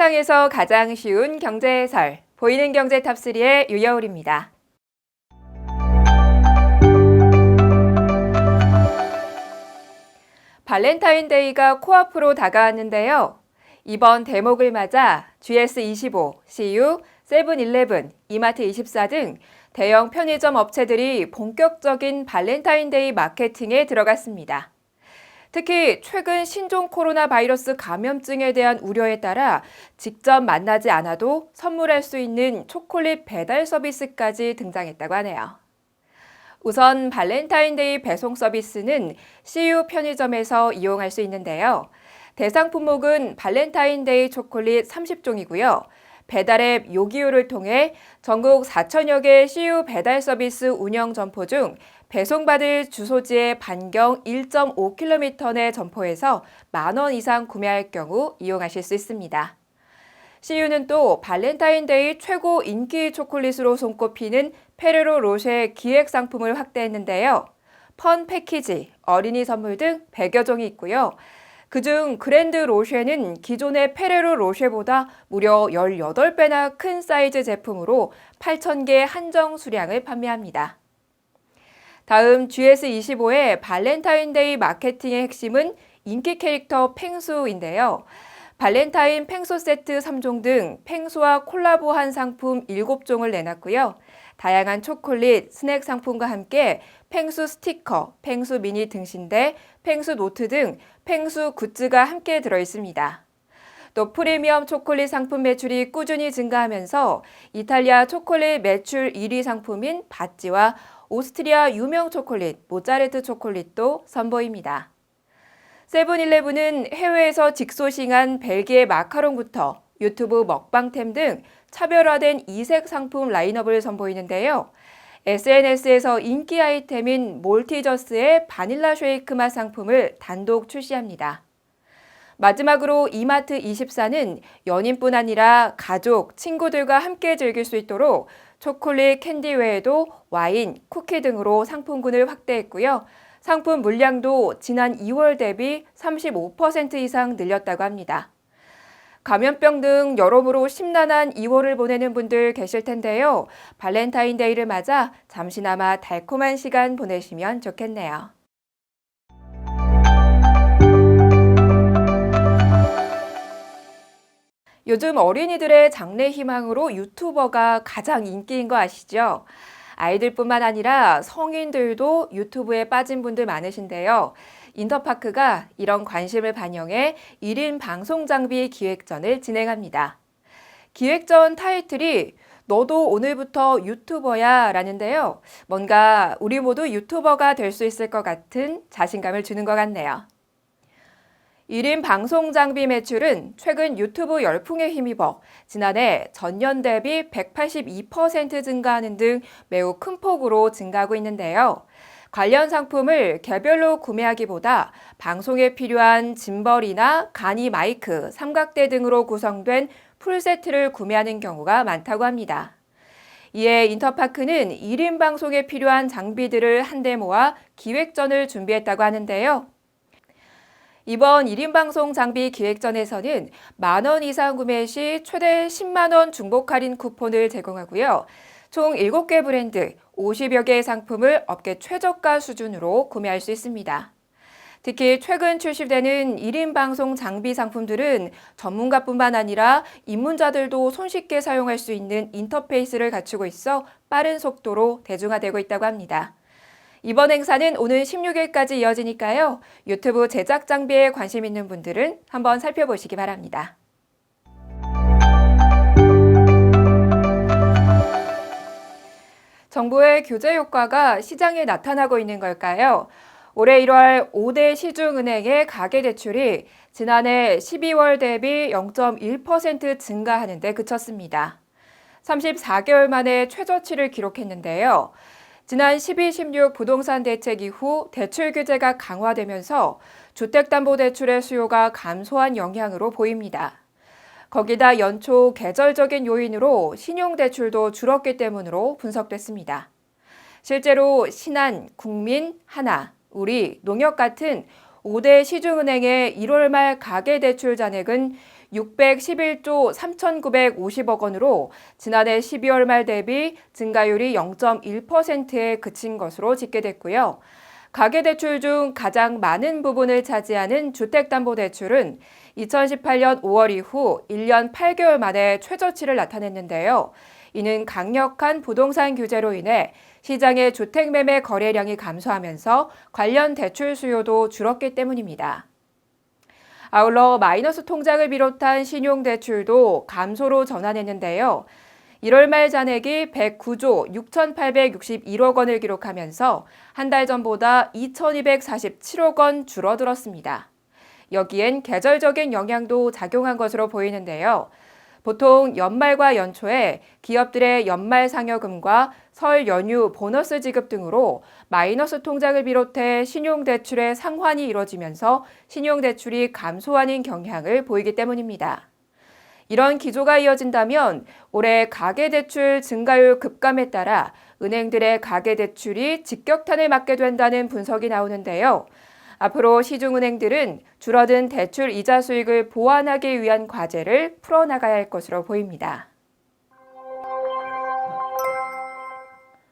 세상에서 가장 쉬운 경제 해설, 보이는 경제 탑3의 유여울입니다. 발렌타인데이가 코앞으로 다가왔는데요. 이번 대목을 맞아 GS25, CU, 세븐일레븐, 이마트24 등 대형 편의점 업체들이 본격적인 발렌타인데이 마케팅에 들어갔습니다. 특히 최근 신종 코로나 바이러스 감염증에 대한 우려에 따라 직접 만나지 않아도 선물할 수 있는 초콜릿 배달 서비스까지 등장했다고 하네요. 우선 발렌타인데이 배송 서비스는 CU 편의점에서 이용할 수 있는데요. 대상 품목은 발렌타인데이 초콜릿 30종이고요. 배달앱 요기요를 통해 전국 4천여 개 CU 배달 서비스 운영 점포 중 배송받을 주소지의 반경 1.5km 내 점포에서 만원 이상 구매할 경우 이용하실 수 있습니다. CU는 또 발렌타인데이 최고 인기 초콜릿으로 손꼽히는 페레로 로쉐 기획 상품을 확대했는데요. 펀 패키지, 어린이 선물 등 100여 종이 있고요. 그중 그랜드 로쉐는 기존의 페레로 로쉐보다 무려 18배나 큰 사이즈 제품으로 8,000개 한정 수량을 판매합니다. 다음 GS25의 발렌타인데이 마케팅의 핵심은 인기 캐릭터 펭수인데요. 발렌타인 펭수 세트 3종 등 펭수와 콜라보한 상품 7종을 내놨고요. 다양한 초콜릿, 스낵 상품과 함께 펭수 스티커, 펭수 미니 등신대, 펭수 노트 등 펭수 굿즈가 함께 들어있습니다. 또 프리미엄 초콜릿 상품 매출이 꾸준히 증가하면서 이탈리아 초콜릿 매출 1위 상품인 바찌와 오스트리아 유명 초콜릿, 모짜르트 초콜릿도 선보입니다. 세븐일레븐은 해외에서 직소싱한 벨기에 마카롱부터 유튜브 먹방템 등 차별화된 이색 상품 라인업을 선보이는데요. SNS에서 인기 아이템인 몰티저스의 바닐라 쉐이크 맛 상품을 단독 출시합니다. 마지막으로 이마트24는 연인뿐 아니라 가족, 친구들과 함께 즐길 수 있도록 초콜릿, 캔디 외에도 와인, 쿠키 등으로 상품군을 확대했고요. 상품 물량도 지난 2월 대비 35% 이상 늘렸다고 합니다. 감염병 등 여러모로 심란한 2월을 보내는 분들 계실 텐데요. 발렌타인데이를 맞아 잠시나마 달콤한 시간 보내시면 좋겠네요. 요즘 어린이들의 장래 희망으로 유튜버가 가장 인기인 거 아시죠? 아이들뿐만 아니라 성인들도 유튜브에 빠진 분들 많으신데요. 인터파크가 이런 관심을 반영해 1인 방송 장비 기획전을 진행합니다. 기획전 타이틀이 너도 오늘부터 유튜버야 라는데요. 뭔가 우리 모두 유튜버가 될 수 있을 것 같은 자신감을 주는 것 같네요. 1인 방송 장비 매출은 최근 유튜브 열풍에 힘입어 지난해 전년 대비 182% 증가하는 등 매우 큰 폭으로 증가하고 있는데요. 관련 상품을 개별로 구매하기보다 방송에 필요한 짐벌이나 간이 마이크, 삼각대 등으로 구성된 풀세트를 구매하는 경우가 많다고 합니다. 이에 인터파크는 1인 방송에 필요한 장비들을 한데 모아 기획전을 준비했다고 하는데요. 이번 1인 방송 장비 기획전에서는 만원 이상 구매 시 최대 10만원 중복 할인 쿠폰을 제공하고요. 총 7개 브랜드, 50여 개의 상품을 업계 최저가 수준으로 구매할 수 있습니다. 특히 최근 출시되는 1인 방송 장비 상품들은 전문가뿐만 아니라 입문자들도 손쉽게 사용할 수 있는 인터페이스를 갖추고 있어 빠른 속도로 대중화되고 있다고 합니다. 이번 행사는 오는 16일까지 이어지니까요. 유튜브 제작 장비에 관심 있는 분들은 한번 살펴보시기 바랍니다. 정부의 규제 효과가 시장에 나타나고 있는 걸까요? 올해 1월 5대 시중은행의 가계대출이 지난해 12월 대비 0.1% 증가하는 데 그쳤습니다. 34개월 만에 최저치를 기록했는데요. 지난 12, 16 부동산 대책 이후 대출 규제가 강화되면서 주택담보대출의 수요가 감소한 영향으로 보입니다. 거기다 연초 계절적인 요인으로 신용대출도 줄었기 때문으로 분석됐습니다. 실제로 신한, 국민, 하나, 우리, 농협 같은 5대 시중은행의 1월 말 가계대출 잔액은 611조 3,950억 원으로 지난해 12월 말 대비 증가율이 0.1%에 그친 것으로 집계됐고요. 가계대출 중 가장 많은 부분을 차지하는 주택담보대출은 2018년 5월 이후 1년 8개월 만에 최저치를 나타냈는데요. 이는 강력한 부동산 규제로 인해 시장의 주택 매매 거래량이 감소하면서 관련 대출 수요도 줄었기 때문입니다. 아울러 마이너스 통장을 비롯한 신용대출도 감소로 전환했는데요. 1월 말 잔액이 109조 6,861억 원을 기록하면서 한 달 전보다 2,247억 원 줄어들었습니다. 여기엔 계절적인 영향도 작용한 것으로 보이는데요. 보통 연말과 연초에 기업들의 연말 상여금과 설 연휴 보너스 지급 등으로 마이너스 통장을 비롯해 신용대출의 상환이 이뤄지면서 신용대출이 감소하는 경향을 보이기 때문입니다. 이런 기조가 이어진다면 올해 가계대출 증가율 급감에 따라 은행들의 가계대출이 직격탄을 맞게 된다는 분석이 나오는데요. 앞으로 시중은행들은 줄어든 대출 이자 수익을 보완하기 위한 과제를 풀어나가야 할 것으로 보입니다.